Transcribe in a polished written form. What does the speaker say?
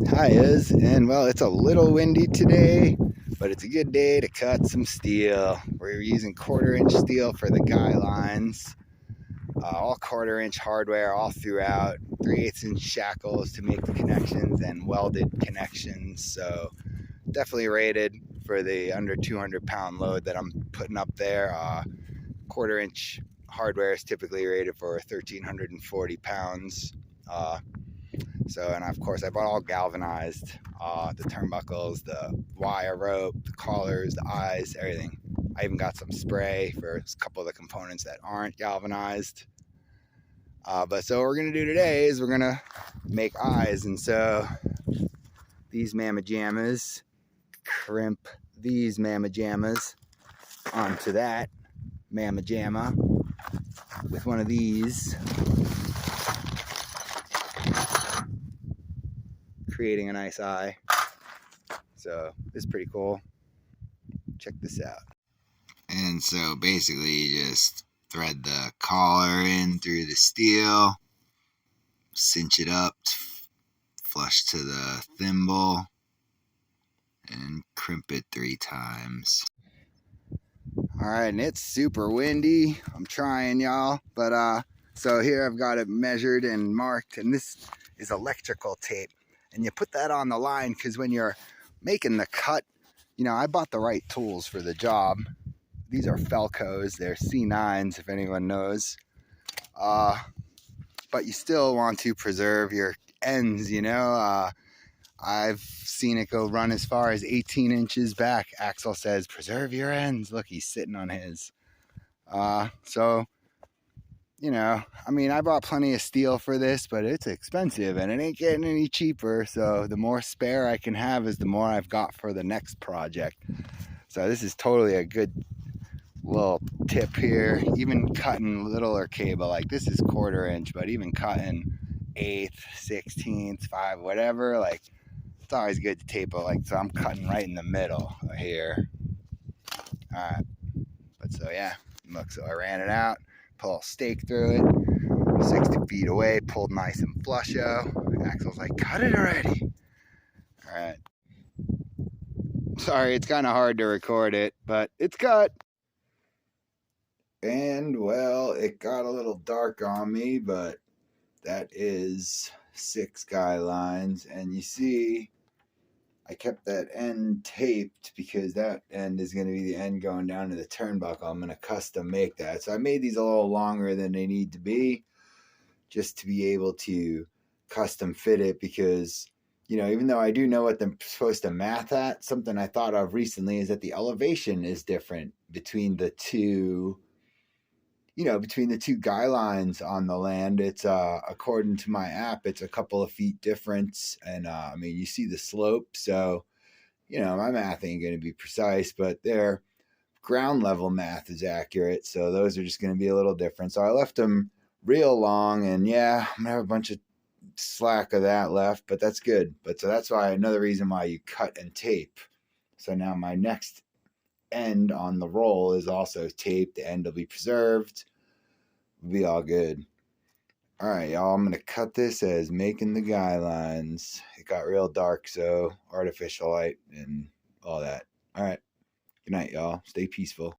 Hiyas, and well, it's a little windy today, but it's a good day to cut some steel. We're using 1/4 inch steel for the guy lines, all 1/4 inch hardware all throughout, 3/8 inch shackles to make the connections and welded connections. So definitely rated for the under 200-pound load that I'm putting up there. 1/4 inch hardware is typically rated for 1,340 pounds. And of course I bought all galvanized, the turnbuckles, the wire rope, the collars, the eyes, everything. I even got some spray for a couple of the components that aren't galvanized. But so what we're gonna do today is we're gonna make eyes, and so these mamma jammas crimp these mamma jammas onto that mamma jamma with one of these, creating a nice eye. So this is pretty cool. Check this out. And so basically you just thread the collar in through the steel, cinch it up flush to the thimble, and crimp it 3 times. Alright, and it's super windy. I'm trying, y'all. But so here I've got it measured and marked, and this is electrical tape. And you put that on the line because when you're making the cut, you know, I bought the right tools for the job. These are Felcos, they're C9s if anyone knows. But you still want to preserve your ends, you know. I've seen it go run as far as 18 inches back. Axel says, preserve your ends. Look, he's sitting on his. So, you know, I mean, I bought plenty of steel for this, but it's expensive and it ain't getting any cheaper. So the more spare I can have is the more I've got for the next project. So this is totally a good little tip here. Even cutting littler cable, like this is 1/4 inch, but even cutting 1/8, 16th, 5, whatever, like it's always good to tape it. Like, so I'm cutting right in the middle here. All right, but so yeah, look, so I ran it out, pull a stake through it, 60 feet away, pulled nice and flusho. Axel's like, cut it already. All right, sorry, it's kind of hard to record it, but it's cut. And well, it got a little dark on me, but that is 6 guy lines. And you see, I kept that end taped because that end is going to be the end going down to the turnbuckle. I'm going to custom make that. So I made these a little longer than they need to be just to be able to custom fit it because, you know, even though I do know what I'm supposed to math at, something I thought of recently is that the elevation is different between the two, you know, between the two guy lines on the land. It's according to my app, it's a couple of feet difference. And I mean, you see the slope. So, you know, my math ain't going to be precise, but their ground level math is accurate. So those are just going to be a little different. So I left them real long, and yeah, I'm going to have a bunch of slack of that left, but that's good. But so that's why another reason why you cut and tape. So now my next end on the roll is also taped. The end will be preserved. It'll be all good. All right, y'all, I'm going to cut this as making the guy lines. It got real dark, so artificial light and all that. All right. Good night, y'all. Stay peaceful.